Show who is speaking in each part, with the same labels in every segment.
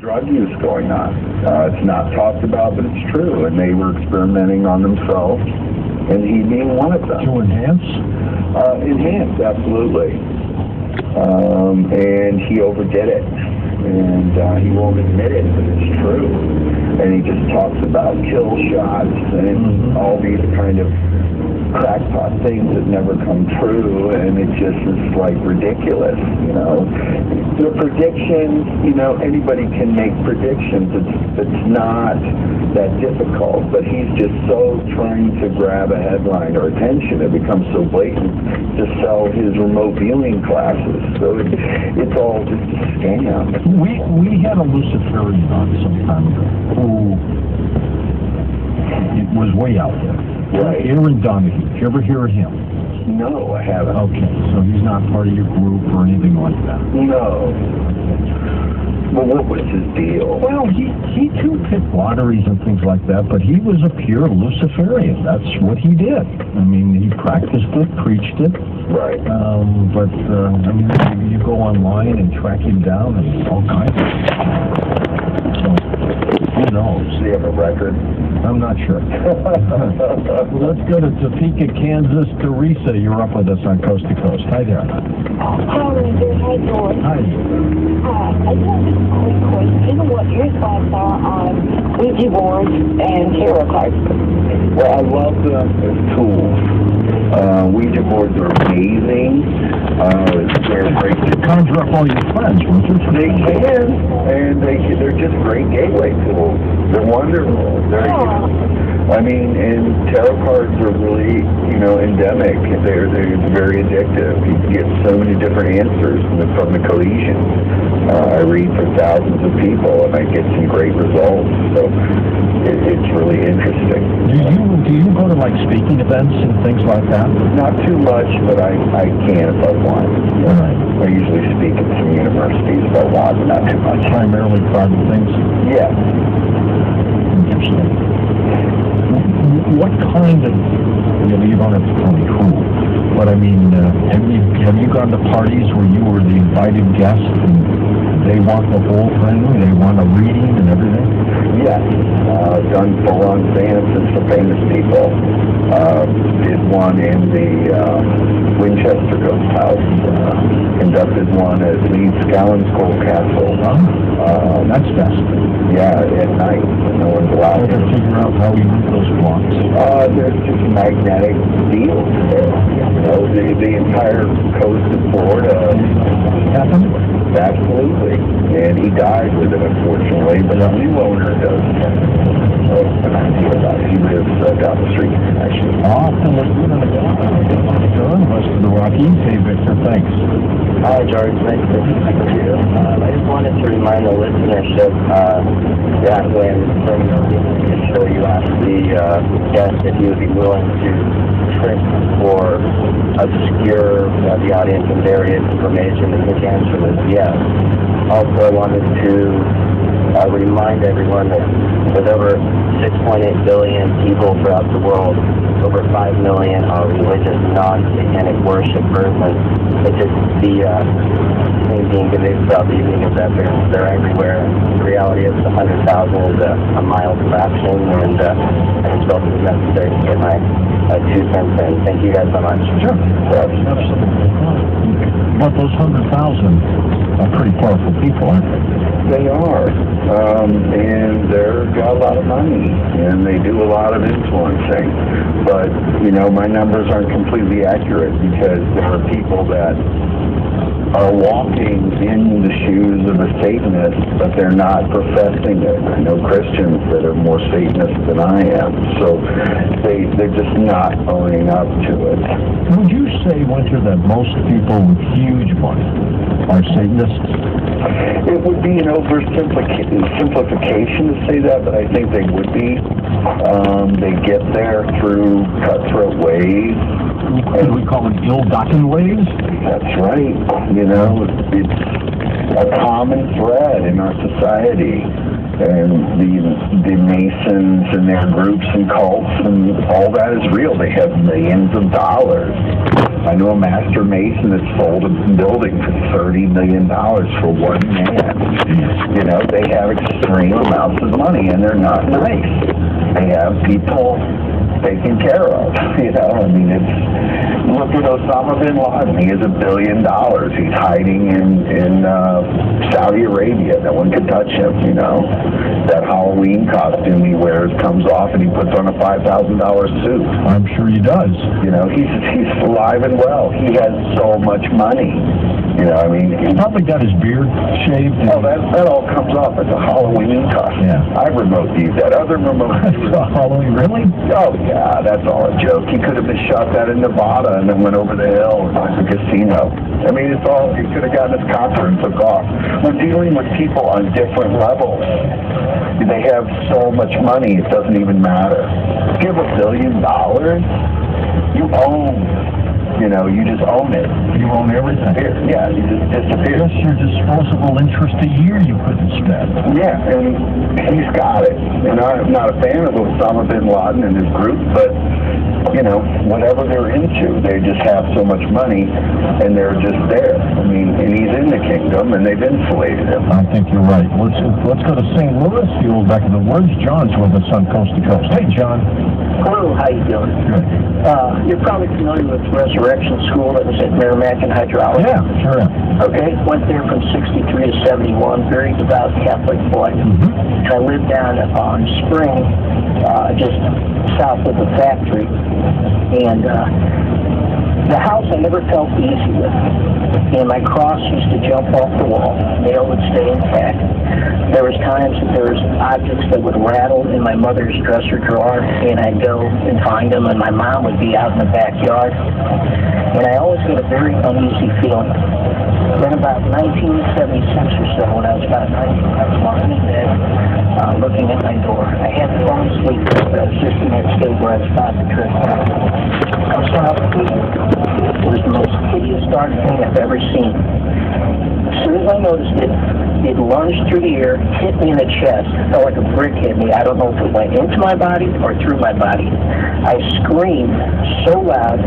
Speaker 1: drug use going on. It's not talked about, but it's true, and they were experimenting on themselves, and he being one of them.
Speaker 2: To enhance?
Speaker 1: Enhance, absolutely. And he overdid it, and he won't admit it, but it's true. And he just talks about kill shots and all these kind of crackpot things that never come true, and it just is like ridiculous, you know. The predictions, you know, anybody can make predictions. It's not that difficult, but he's just so trying to grab a headline or attention. It becomes so blatant to sell his remote viewing classes. So it's all just a scam.
Speaker 2: We had a Luciferian on some time ago who was way out there.
Speaker 1: Right.
Speaker 2: Aaron Donahue. Did you ever hear of him?
Speaker 1: No, I haven't.
Speaker 2: Okay, so he's not part of your group or anything like that?
Speaker 1: No. Well, what was his deal?
Speaker 2: Well, he too picked lotteries and things like that, but he was a pure Luciferian. That's what he did. I mean, he practiced it, preached it.
Speaker 1: Right.
Speaker 2: I mean, you go online and track him down and all kinds of stuff. So, who knows?
Speaker 1: Does he have a record?
Speaker 2: I'm not sure. Let's go to Topeka, Kansas. Teresa, you're up with us on Coast to Coast. Hi there.
Speaker 3: Hi, Ranger. Hi, George.
Speaker 2: Hi.
Speaker 3: I just have a quick question. What your thoughts are on Ouija boards and tarot cards?
Speaker 1: Well, I love them as tools. Ouija boards are amazing. They're great.
Speaker 2: Conjure up all your friends, won't you?
Speaker 1: They can, and they're just great gateway tools. They're wonderful. I mean, and tarot cards are really, you know, endemic. They're very addictive. You can get so many different answers from the cohesion. I read for thousands of people, and I get some great results. So it's really interesting.
Speaker 2: Do you go to like speaking events and things like that?
Speaker 1: Not too much, but I can if I want.
Speaker 2: Right.
Speaker 1: I usually speak at some universities if I want, but not too much.
Speaker 2: Primarily private things?
Speaker 1: Yeah.
Speaker 2: Interesting. What kind of, you don't have to tell me who, but I mean, have you gone to parties where you were the invited guest and they want the whole thing, they want a reading and everything?
Speaker 1: Yes. Done full-on seances for famous people. Did one in the Winchester Ghost House. Conducted one at Leeds Scallenscold Castle.
Speaker 2: That's fascinating.
Speaker 1: Yeah, at night. No one's allowed
Speaker 2: to figure out how you move those blocks.
Speaker 1: There's just magnetic fields there. You know, the entire coast of Florida.
Speaker 2: Happened?
Speaker 1: Absolutely. And he died with it, unfortunately, but the new owner does. So, an idea about it. He lives down the street, actually.
Speaker 2: Awesome. Let's go to the west of the Rockies. Hey, Victor, thanks.
Speaker 4: Hi, George. Nice to meet you. I just wanted to remind the listenership that when during the show you asked the guest if he would be willing to trick or obscure the audience with various information, and his answer was yes. Also, I wanted to remind everyone that with over 6.8 billion people throughout the world, over 5 million are religious, non-satanic worshipers, and it's just the thing being conveyed throughout the evening is that they're everywhere. The reality is 100,000 is a mild fraction, and I just felt it was necessary to get my 2 cents in. Thank you guys so much.
Speaker 2: Sure. Absolutely. But those 100,000 are pretty powerful people, aren't they?
Speaker 1: They are, and they've got a lot of money, and they do a lot of influencing. But, you know, my numbers aren't completely accurate because there are people that are walking in the shoes of a Satanist, but they're not professing it. I know Christians that are more Satanist than I am, so they're just not owning up to it.
Speaker 2: Would you say, Winter, that most people with huge money are Satanists?
Speaker 1: It would be an oversimplification to say that, but I think they would be. They get there through cutthroat ways.
Speaker 2: What do we call them, ill-gotten ways?
Speaker 1: That's right. You know, a common thread in our society. And the Masons and their groups and cults and all that is real. They have millions of dollars. I know a master mason that sold a building for $30 million for one man. You know, they have extreme amounts of money, and they're not nice. They have people taken care of. You know, I mean, look at Osama bin Laden. He has $1 billion. He's hiding in Saudi Arabia. No one can touch him. You know, that Halloween costume he wears comes off, and he puts on a $5,000 suit.
Speaker 2: I'm sure he does.
Speaker 1: You know, he's alive and well. He has so much money. You know, I mean,
Speaker 2: He's probably got his beard shaved.
Speaker 1: oh, that all comes off. It's a Halloween costume.
Speaker 2: Yeah.
Speaker 1: I remote viewed that. Other remote viewers.
Speaker 2: Halloween, really?
Speaker 1: Oh, yeah, that's all a joke. He could have been shot that in Nevada and then went over the hill and went to the casino. I mean, it's all, he could have gotten his copper and took off. We're dealing with people on different levels. They have so much money, it doesn't even matter. If you have $1 billion, you own. You know, you just own it.
Speaker 2: You own everything.
Speaker 1: Yeah, you just disappear.
Speaker 2: Just your disposable interest a year you couldn't spend.
Speaker 1: Yeah, and he's got it. And I'm not a fan of Osama bin Laden and his group, but, you know, whatever they're into, they just have so much money, and they're just there. I mean, and he's in the kingdom, and they've insulated him.
Speaker 2: I think you're right. Let's go to St. Louis, the old back of the woods. John's with us on Coast to Coast. Hey, John.
Speaker 5: Hello, how you doing?
Speaker 2: Good.
Speaker 5: You're probably familiar with Resurrection School that was at Merrimack and Hydraulic.
Speaker 2: Yeah, sure am.
Speaker 5: Okay, went there from 63 to 71, very devout Catholic boy.
Speaker 2: Mm-hmm.
Speaker 5: I lived down on Spring, just south of the factory, and the house I never felt easy with. And my cross used to jump off the wall, nail would stay intact. There was times that there was objects that would rattle in my mother's dresser drawer, and I'd go and find them, and my mom would be out in the backyard. And I always got a very uneasy feeling. Then about 1976 or so, when I was about 19, I was lying in bed, looking at my door. I hadn't fallen asleep, but I was just in that state where I was about to trip out. I saw a figure. It was the most hideous dark thing I've ever seen. As soon as I noticed it, it lunged through the air, hit me in the chest. It felt like a brick hit me. I don't know if it went into my body or through my body. I screamed so loud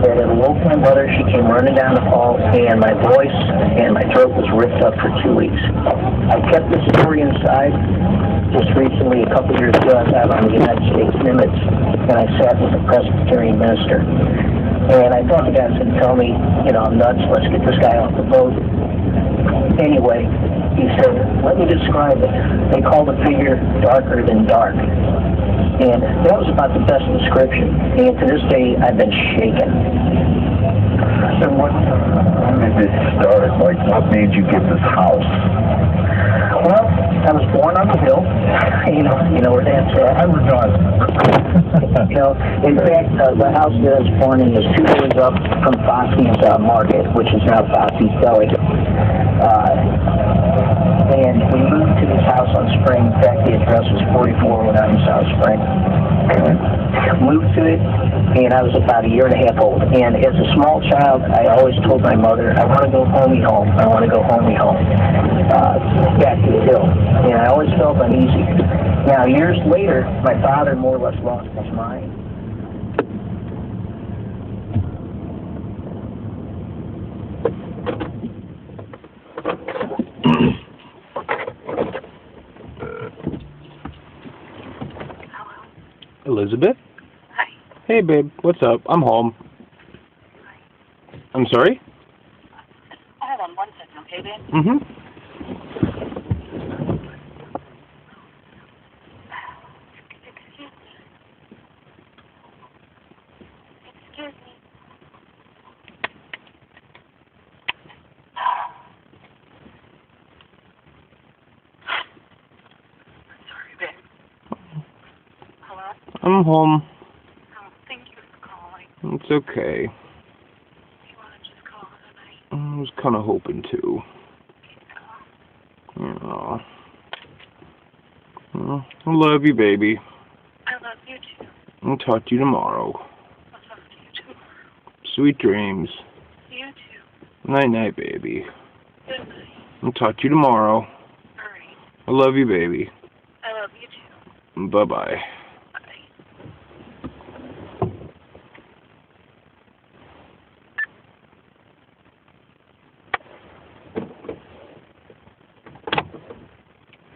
Speaker 5: that it awoke my mother. She came running down the hall, and my voice and my throat was ripped up for 2 weeks. I kept this story inside. Just recently, a couple years ago, I was out on the United States Nimitz, and I sat with a Presbyterian minister. And I thought the guy was going to tell me, you know, I'm nuts, let's get this guy off the boat. Anyway, he said, let me describe it. They called the figure darker than dark. And that was about the best description. And to this day, I've been shaken.
Speaker 1: So when did this start? Like, what made you get this house?
Speaker 5: Well, I was born on the hill. You know where that's at.
Speaker 2: I regard
Speaker 5: You know, in fact, the house that I was born in is 2 doors up from Fosse's Market, which is now Fosse's Deli. And we moved to this house on Spring. In fact, the address was 4409 South Spring. Moved to it, and I was about a year and a half old. And as a small child, I always told my mother, I want to go homey home. I want to go homey home. Back to the hill. And I always felt uneasy. Now, years later, my father more or less lost his mind.
Speaker 6: Elizabeth?
Speaker 3: Hi.
Speaker 6: Hey, babe. What's up? I'm home. I'm sorry?
Speaker 3: Hold on 1 second, okay, babe?
Speaker 6: Mm-hmm.
Speaker 3: Excuse me. Sorry, babe. Hello?
Speaker 6: I'm home.
Speaker 3: Oh, thank you for calling.
Speaker 6: It's okay.
Speaker 3: You want to just call it a night?
Speaker 6: I was kind of hoping to. Aw. Well, I love you, baby.
Speaker 3: I love you too.
Speaker 6: I'll talk to you tomorrow.
Speaker 3: I'll talk to you too.
Speaker 6: Sweet dreams.
Speaker 3: You too.
Speaker 6: Night-night, baby.
Speaker 3: Good night.
Speaker 6: I'll talk to you tomorrow.
Speaker 7: Alright.
Speaker 6: I love you, baby.
Speaker 7: I love you too.
Speaker 6: Bye-bye.